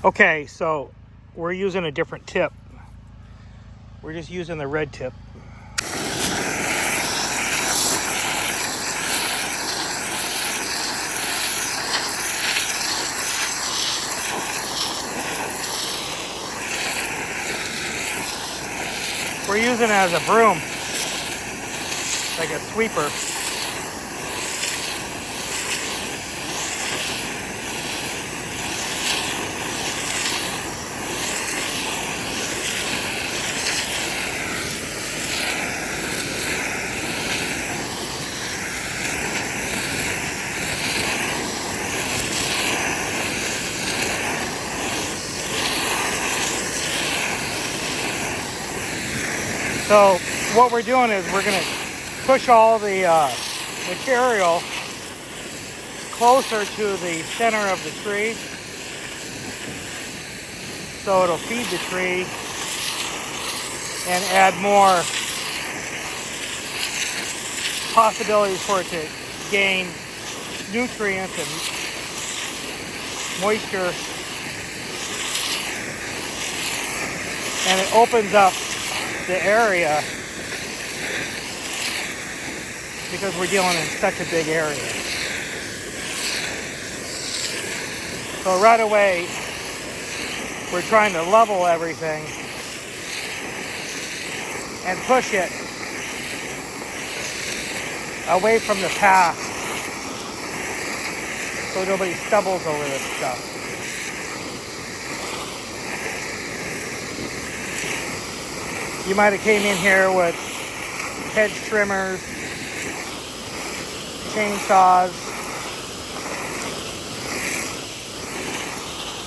Okay, so we're using a different tip. We're just using the red tip. We're using it as a broom, like a sweeper. So what we're doing is we're going to push all the material closer to the center of the tree, so it'll feed the tree and add more possibilities for it to gain nutrients and moisture, and it opens up the area because we're dealing in such a big area. So right away, we're trying to level everything and push it away from the path so nobody stumbles over this stuff. You might have came in here with hedge trimmers, chainsaws,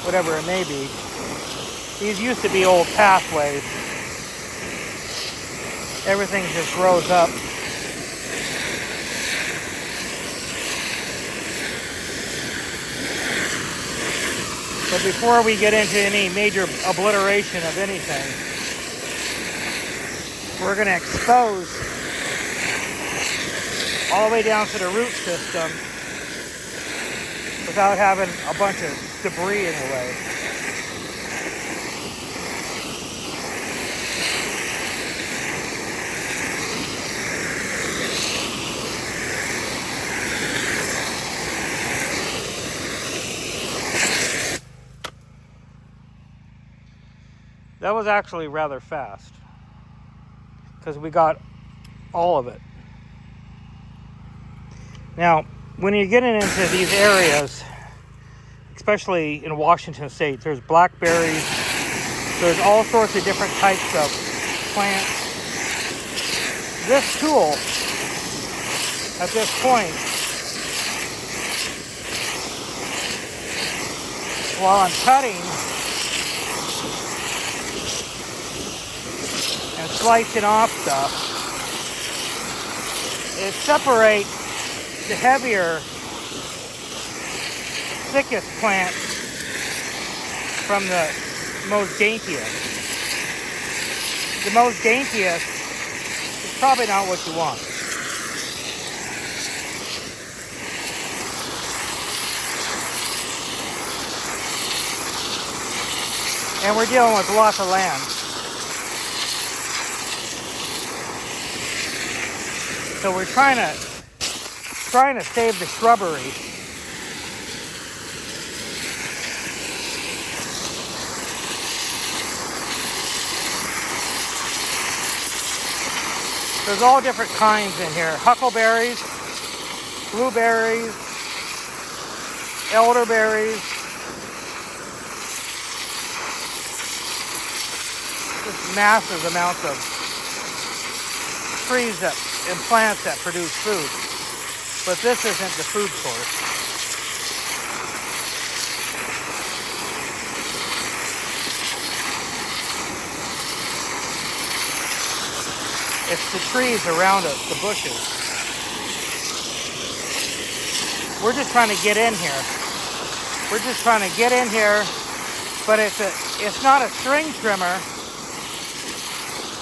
whatever it may be. These used to be old pathways. Everything just grows up. But before we get into any major obliteration of anything, we're going to expose all the way down to the root system without having a bunch of debris in the way. That was actually rather fast, because we got all of it. Now, when you're getting into these areas, especially in Washington State, there's blackberries, there's all sorts of different types of plants. This tool, at this point, while I'm cutting and slicing off stuff, it separates the heavier, thickest plants from the most daintiest. The most daintiest is probably not what you want. And we're dealing with lots of land. So we're trying to save the shrubbery. There's all different kinds in here. Huckleberries, blueberries, elderberries. Just massive amounts of trees and plants that produce food. But this isn't the food source. It's the trees around us, the bushes. We're just trying to get in here. We're just trying to get in here, but it's not a string trimmer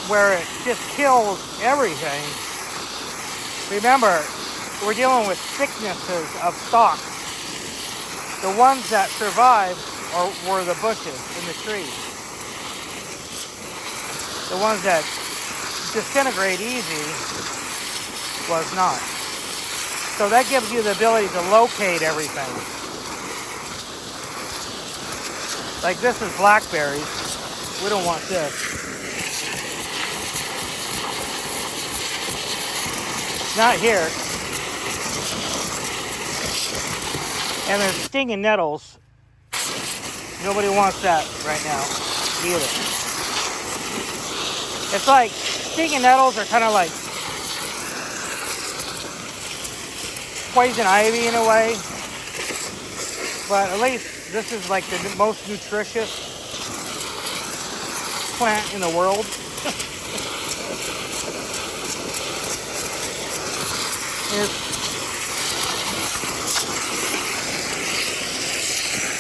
where it just kills everything. Remember, we're dealing with thicknesses of stalks. The ones that survived were the bushes and the trees. The ones that disintegrate easy was not. So that gives you the ability to locate everything. Like this is blackberries. We don't want this. Not here. And there's stinging nettles. Nobody wants that right now either. It's like stinging nettles are kind of like poison ivy in a way. But at least this is like the most nutritious plant in the world.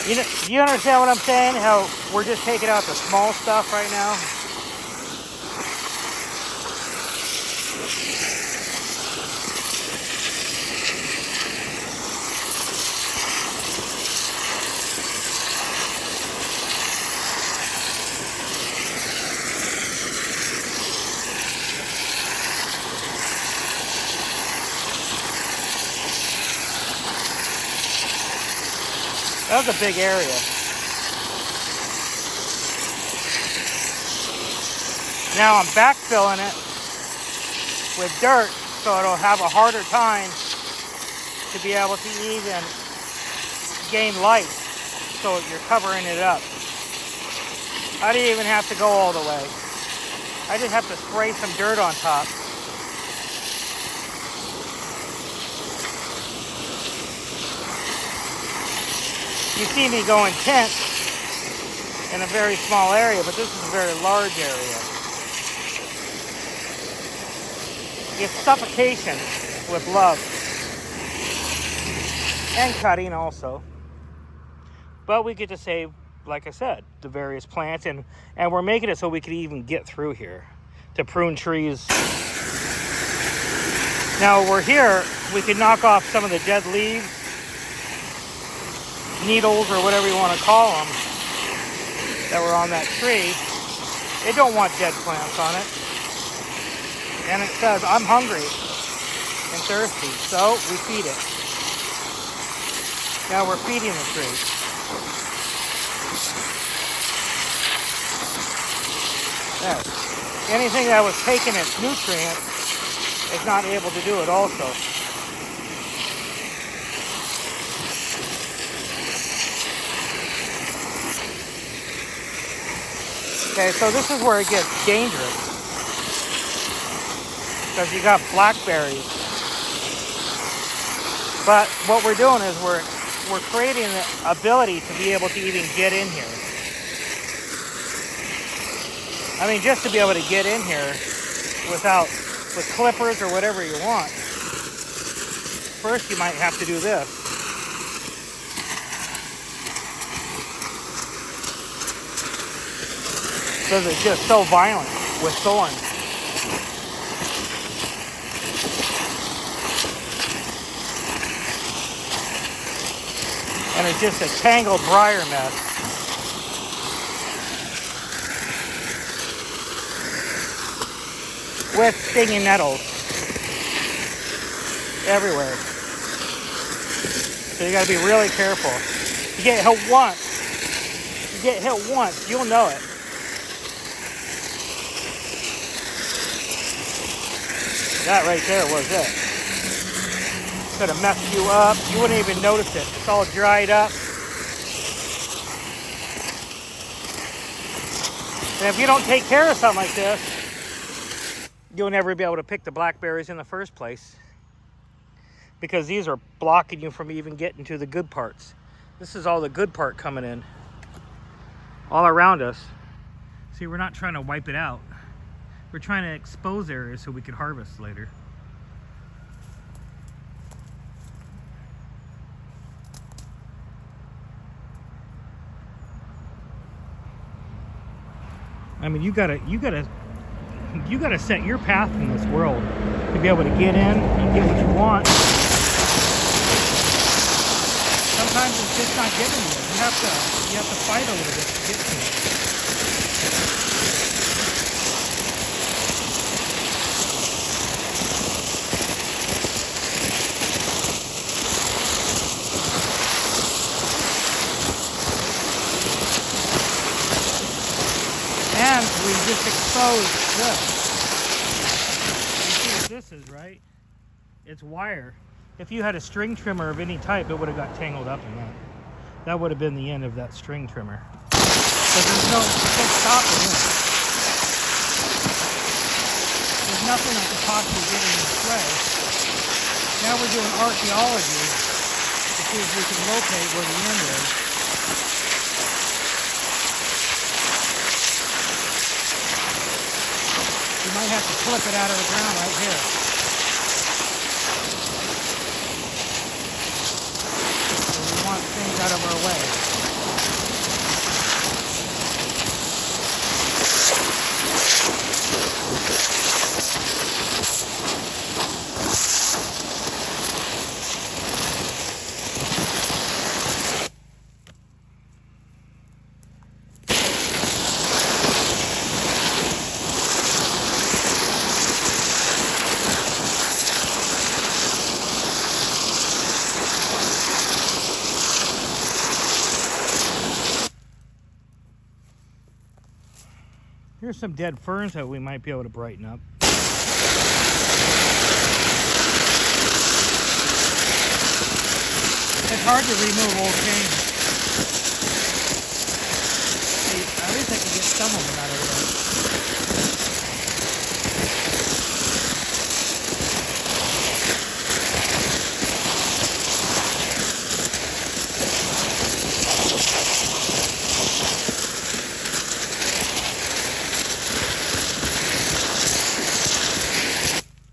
You know, do you understand what I'm saying? How we're just taking out the small stuff right now? That was a big area. Now I'm backfilling it with dirt so it'll have a harder time to be able to even gain light, so you're covering it up. I didn't even have to go all the way. I just have to spray some dirt on top. You see me go intense in a very small area, but this is a very large area. It's suffocation with love. And cutting also. But we get to save, like I said, the various plants, and we're making it so we could even get through here to prune trees. Now we're here, we could knock off some of the dead leaves, needles, or whatever you want to call them, that were on that tree. It don't want dead plants on it. And it says, I'm hungry and thirsty, so we feed it. Now we're feeding the tree. There. Anything that was taking its nutrients is not able to do it also. Okay, so this is where it gets dangerous, because you got blackberries. But what we're doing is we're creating the ability to be able to even get in here. I mean, just to be able to get in here with clippers or whatever you want. First, you might have to do this. Because it's just so violent with thorns. And it's just a tangled briar mess. With stinging nettles everywhere. So you gotta be really careful. You get hit once, you'll know it. That right there was it. Could have messed you up. You wouldn't even notice it. It's all dried up. And if you don't take care of something like this, you'll never be able to pick the blackberries in the first place, because these are blocking you from even getting to the good parts. This is all the good part coming in all around us. See, we're not trying to wipe it out. We're trying to expose areas so we can harvest later. I mean, you gotta set your path in this world to be able to get in and get what you want. Sometimes it's just not giving you. You have to fight a little bit to get to it. And we just exposed this. You see what this is, right? It's wire. If you had a string trimmer of any type, it would have got tangled up in that. That would have been the end of that string trimmer. But there's no stopping it. There's nothing that could possibly get in this way. Now we're doing archaeology to see if we can locate where the end is. You might have to flip it out of the ground right here. So we want things out of our way. Here's some dead ferns that we might be able to brighten up. It's hard to remove old canes. At least I can get some of them out of there.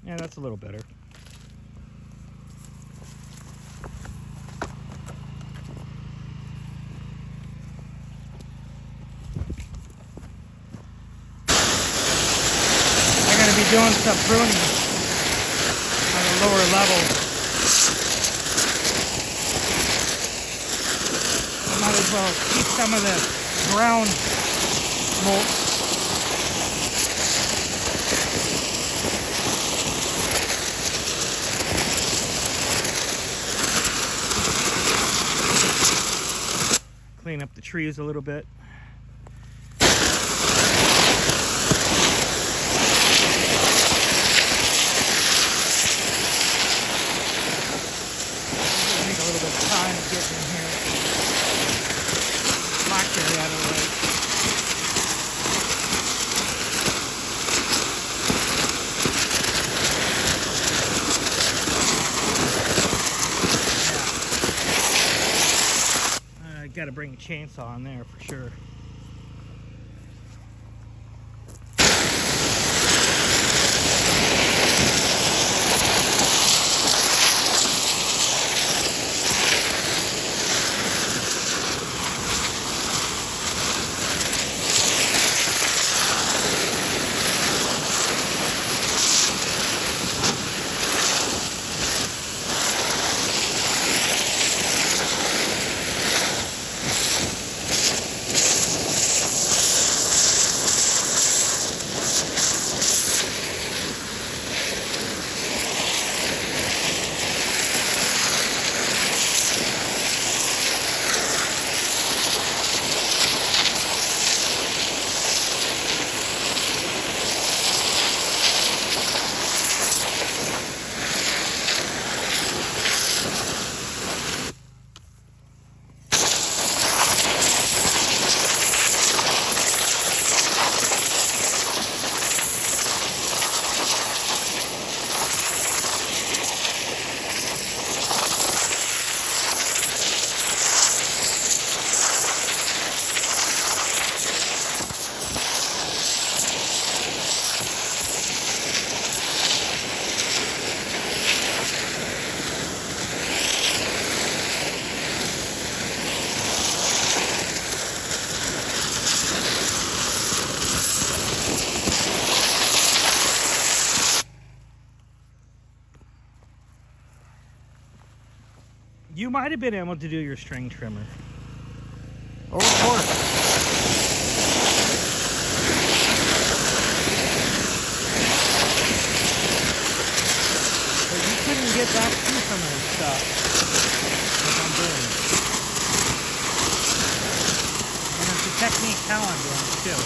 Yeah, that's a little better. I'm going to be doing some pruning on the lower level. I might as well keep some of the ground mulch. Clean up the trees a little bit. Take a little bit of time to get in here. Blackberry out of the way. Got to bring a chainsaw in there for sure. You might have been able to do your string trimmer. Oh, of course. But you couldn't get back to some of this stuff. Like I'm doing. And it's a technique how I'm doing it too.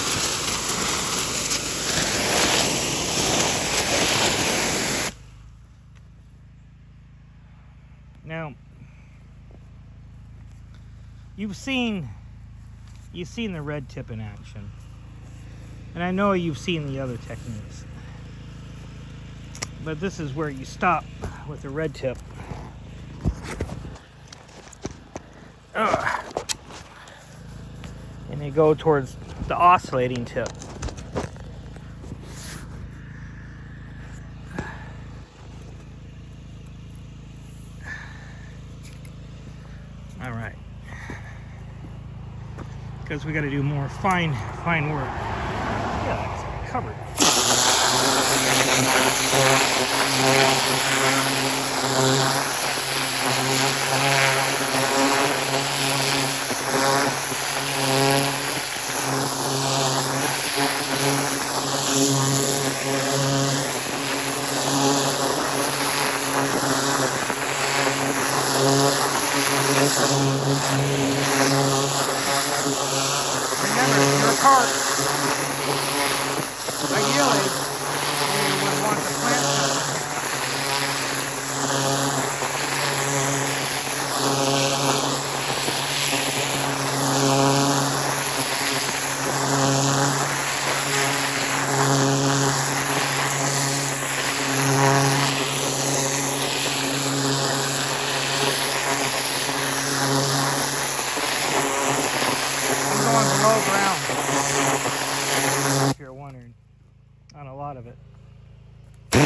Now, you've seen the red tip in action, and I know you've seen the other techniques, but this is where you stop with the red tip. And you go towards the oscillating tip. All right, because we got to do more fine work. Yeah, it's covered. Remember, your cart, ideally, you would want to plant something. Below ground, if you're wondering, on a lot of it. I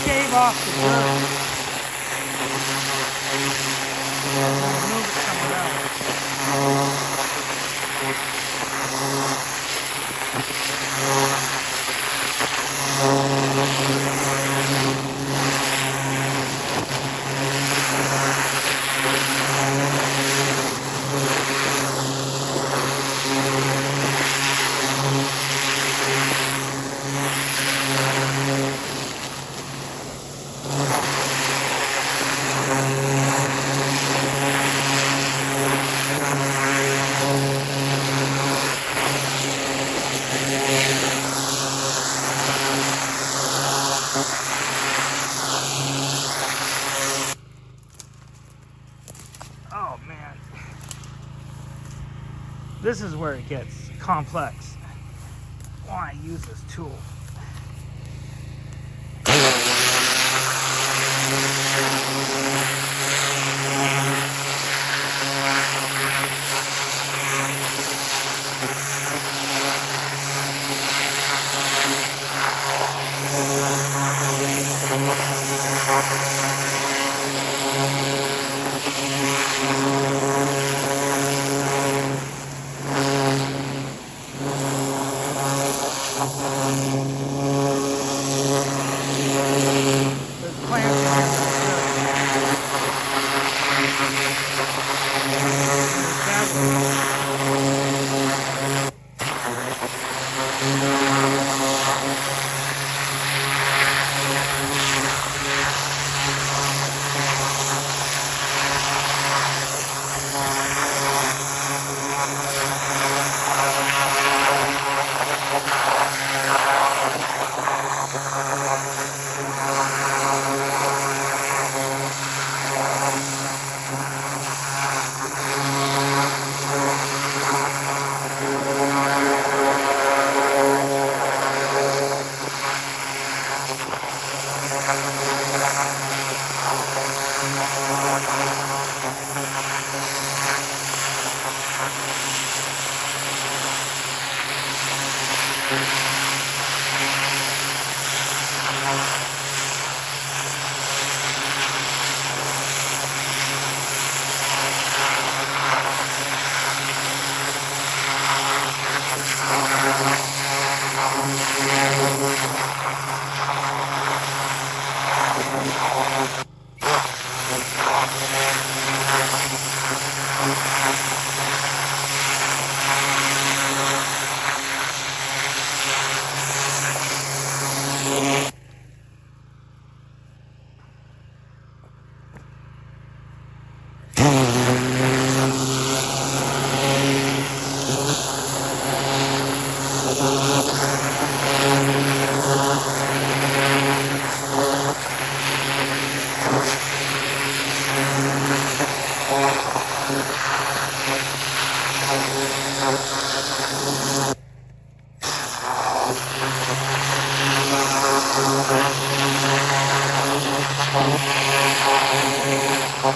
shave off the dirt. Move it somewhere else. Oh man, this is where it gets complex. Why I use this tool?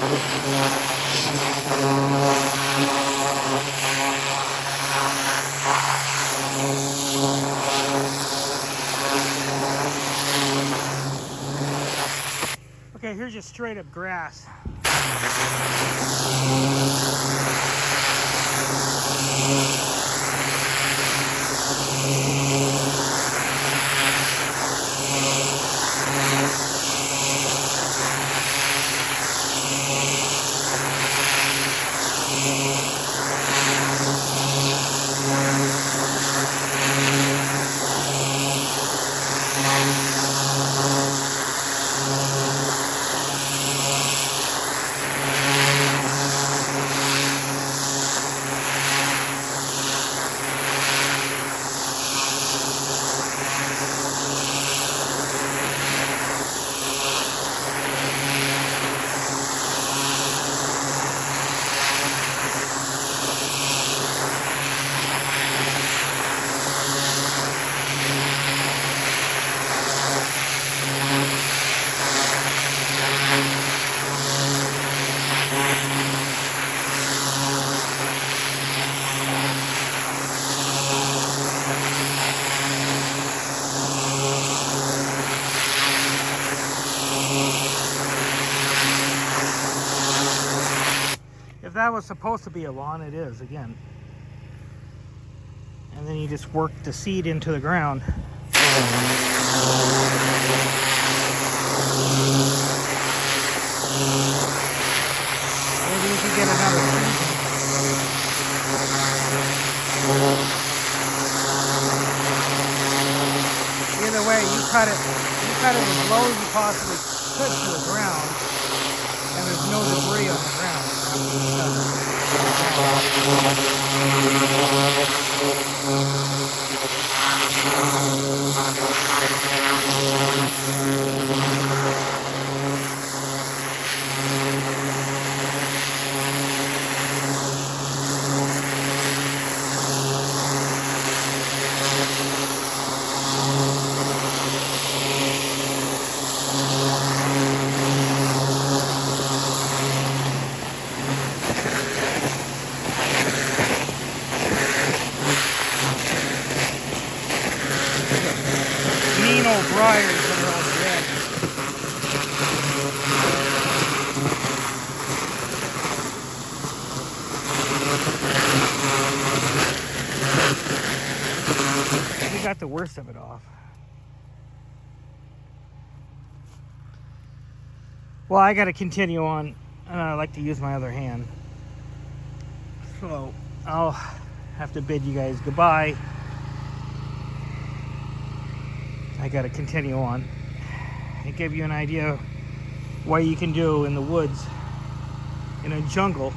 Okay, here's just straight up grass. If that was supposed to be a lawn, it is again. And then you just work the seed into the ground. Maybe you could get another season. Either way, you cut it as low as you possibly could to the ground, and there's no debris on the ground. Mean old briars that are all dead. We got the worst of it off. Well, I got to continue on, and I like to use my other hand. So I'll have to bid you guys goodbye. I got to continue on. It gave you an idea what you can do in the woods, in a jungle,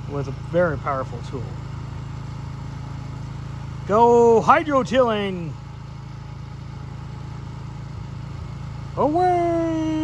with a very powerful tool. Go hydrotilling! Away!